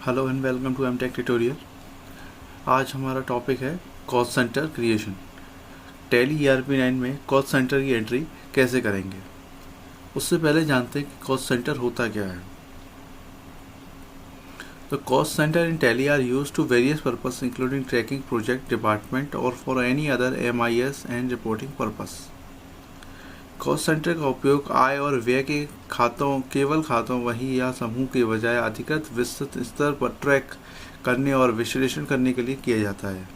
Hello and welcome to MTech tutorial. आज हमारा topic है cost centre creation. Tally ERP9 में कॉस्ट सेंटर की एंट्री कैसे करेंगे। उससे पहले जानते हैं कि कॉस्ट सेंटर होता क्या है। तो cost centre in Tally are used to various purpose including tracking project department और for any other MIS and reporting purpose. Cost centre का उपयोग आय और व्यय के केवल खातों वही या समूह के बजाय अधिकृत विस्तृत स्तर पर ट्रैक करने और विश्लेषण करने के लिए किया जाता है।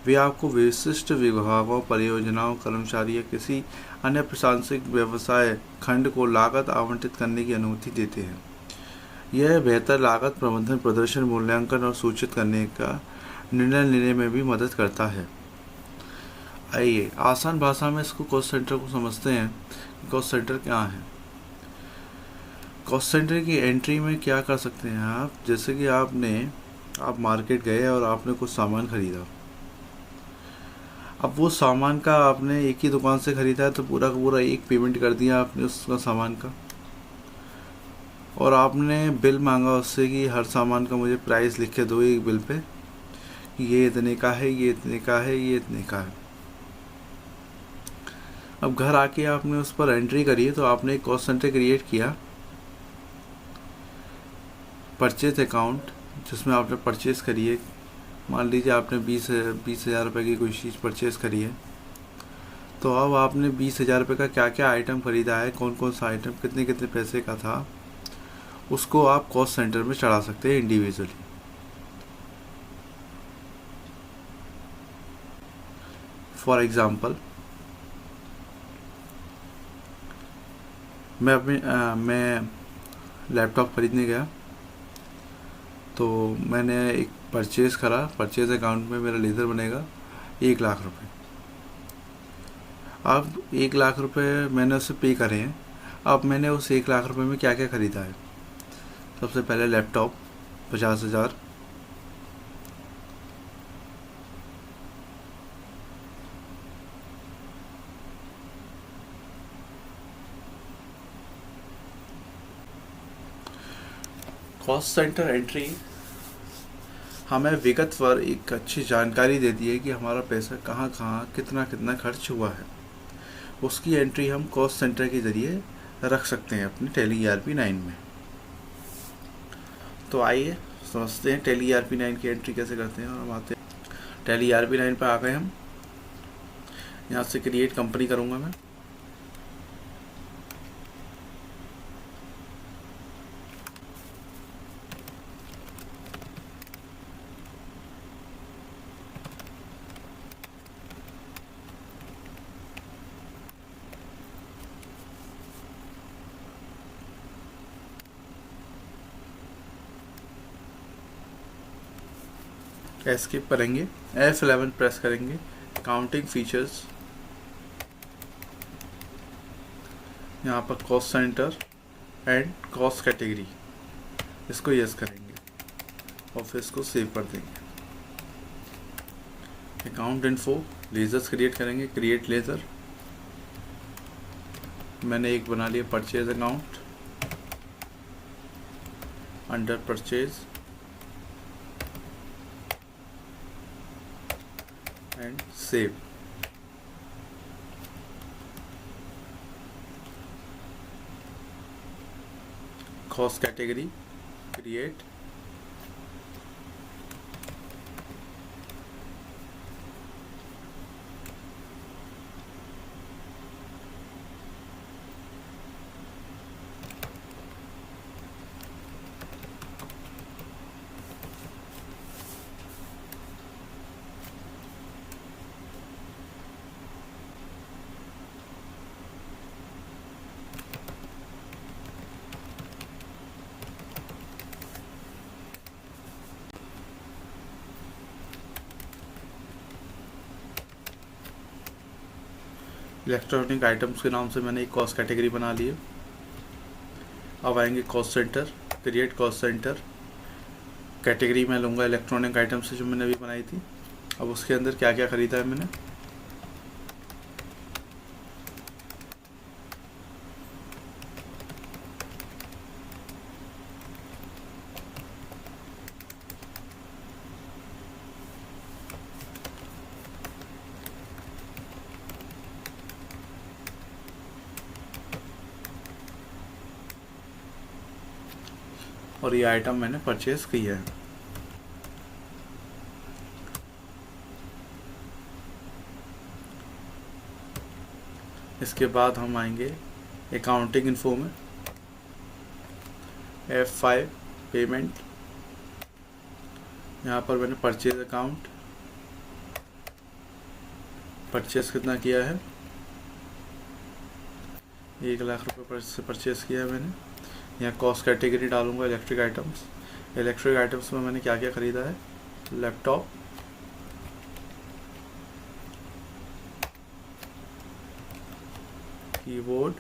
वे आपको विशिष्ट विभागों, परियोजनाओं, कर्मचारी या किसी अन्य प्रशासनिक व्यवसाय खंड को लागत आवंटित करने की अनुमति देते हैं। यह बेहतर लागत प्रबंधन, प्रदर्शन मूल्यांकन और सूचित करने का निर्णय लेने में भी मदद करता है। आइए आसान भाषा में इसको कॉस्ट सेंटर को समझते हैं। कॉस्ट सेंटर क्या है। कॉस्ट सेंटर की एंट्री में क्या कर सकते हैं आप, जैसे कि आप मार्केट गए और आपने कुछ सामान खरीदा। अब वो सामान का आपने एक ही दुकान से खरीदा है तो पूरा का पूरा एक पेमेंट कर दिया आपने उसका सामान का, और आपने बिल मांगा उससे कि हर सामान का मुझे प्राइस लिख के दो एक बिल पे, ये इतने का है, ये इतने का है, ये इतने का है। अब घर आके आपने उस पर एंट्री करी तो आपने एक कॉस्ट सेंटर क्रिएट किया, परचेज अकाउंट, जिसमें आपने परचेज़ करी है। मान लीजिए आपने 20,000 रुपये की कोई चीज़ परचेज़ करी है, तो अब आपने 20,000 रुपये का क्या क्या आइटम ख़रीदा है, कौन कौन सा आइटम कितने कितने पैसे का था, उसको आप कॉस्ट सेंटर में चढ़ा सकते हैं इंडिविजुअली। फॉर एग्ज़ाम्पल, मैं लैपटॉप ख़रीदने गया, तो मैंने एक परचेज़ करा। परचेज़ अकाउंट में मेरा लेज़र बनेगा 1,00,000 रुपये। अब 1,00,000 रुपये मैंने उसे पे करे हैं। अब मैंने उस 1,00,000 रुपये में क्या क्या ख़रीदा है। सबसे पहले लैपटॉप 50,000, कॉस्ट सेंटर एंट्री हमें विगतवार एक अच्छी जानकारी देती है कि हमारा पैसा कहाँ कहाँ कितना कितना खर्च हुआ है। उसकी एंट्री हम कॉस्ट सेंटर के ज़रिए रख सकते हैं अपनी टैली ERP9 में। तो आइए समझते हैं टैली ERP9 की एंट्री कैसे करते हैं। और हम आते हैं टैली ERP9 पर आ गए हम। यहाँ से क्रिएट कंपनी करूँगा मैं। एस्केप करेंगे, F11 प्रेस करेंगे, काउंटिंग फीचर्स, यहाँ पर cost centre and cost category, इसको यस करेंगे और फिर इसको सेव कर देंगे। अकाउंट इन्फो, लेजर्स क्रिएट करेंगे, क्रिएट लेजर। मैंने एक बना लिया purchase account, under purchase and save. Cost category create, electronic items के नाम से मैंने एक कॉस्ट कैटेगरी बना ली है। अब आएंगे cost centre, create cost centre. Category मैं लूँगा इलेक्ट्रॉनिक आइटम से जो मैंने अभी बनाई थी। अब उसके अंदर क्या क्या ख़रीदा है मैंने। और ये आइटम मैंने परचेज किया है। इसके बाद हम आएंगे अकाउंटिंग इन्फो में, F5 पेमेंट। यहाँ पर मैंने परचेज अकाउंट, परचेज कितना किया है, 1 लाख रुपए से परचेज किया है मैंने। यहाँ कॉस्ट कैटेगरी डालूंगा इलेक्ट्रिक आइटम्स। इलेक्ट्रिक आइटम्स में मैंने क्या क्या ख़रीदा है, लैपटॉप, कीबोर्ड,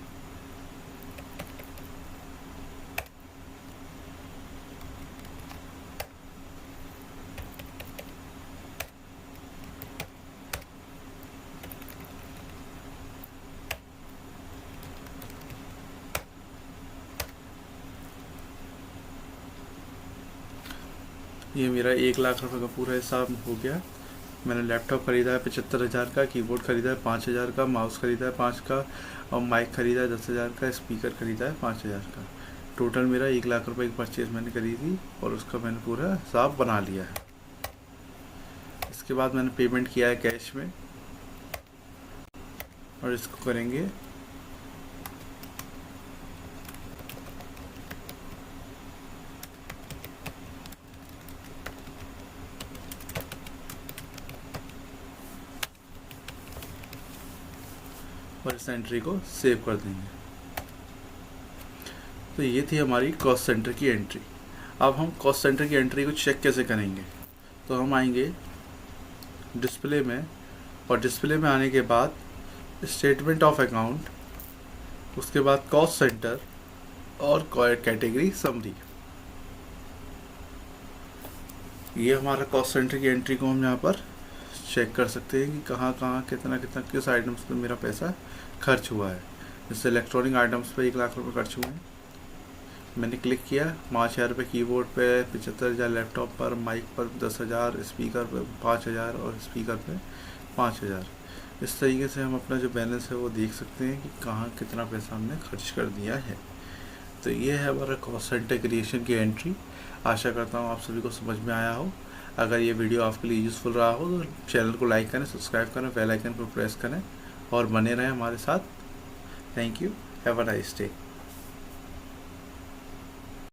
ये मेरा 1 लाख रुपए का पूरा हिसाब हो गया। मैंने लैपटॉप ख़रीदा है 75,000 का, कीबोर्ड ख़रीदा है 5,000 का, माउस ख़रीदा है 5 का, और माइक ख़रीदा है 10,000 का, स्पीकर ख़रीदा है 5,000 का। टोटल मेरा 1 लाख रुपए की परचेज मैंने करी थी और उसका मैंने पूरा हिसाब बना लिया है। इसके बाद मैंने पेमेंट किया है कैश में, और इसको करेंगे और इस एंट्री को सेव कर देंगे। तो ये थी हमारी कॉस्ट सेंटर की एंट्री। अब हम कॉस्ट सेंटर की एंट्री को चेक कैसे करेंगे, तो हम आएंगे डिस्प्ले में, और डिस्प्ले में आने के बाद स्टेटमेंट ऑफ अकाउंट, उसके बाद कॉस्ट सेंटर और कैटेगरी समरी। ये हमारा कॉस्ट सेंटर की एंट्री को हम यहाँ पर चेक कर सकते हैं कि कहाँ कहाँ कितना कितना किस आइटम्स पे मेरा पैसा खर्च हुआ है। जैसे इलेक्ट्रॉनिक आइटम्स पे 1 लाख रुपए खर्च हुए हैं, मैंने क्लिक किया 5,000 रुपये कीबोर्ड पे, 75,000 लैपटॉप पर, माइक पर 10,000, स्पीकर पे 5,000 और स्पीकर पे 5,000। इस तरीके से हम अपना जो बैलेंस है वो देख सकते हैं कि कहाँ कितना पैसा हमने खर्च कर दिया है। तो ये है हमारा कॉस्ट सेंटर क्रिएशन की एंट्री। आशा करता हूँ आप सभी को समझ में आया हो। अगर ये वीडियो आपके लिए यूज़फुल रहा हो तो चैनल को लाइक करें, सब्सक्राइब करें, बेल आइकन पर प्रेस करें और बने रहें हमारे साथ। Thank you, have a nice day.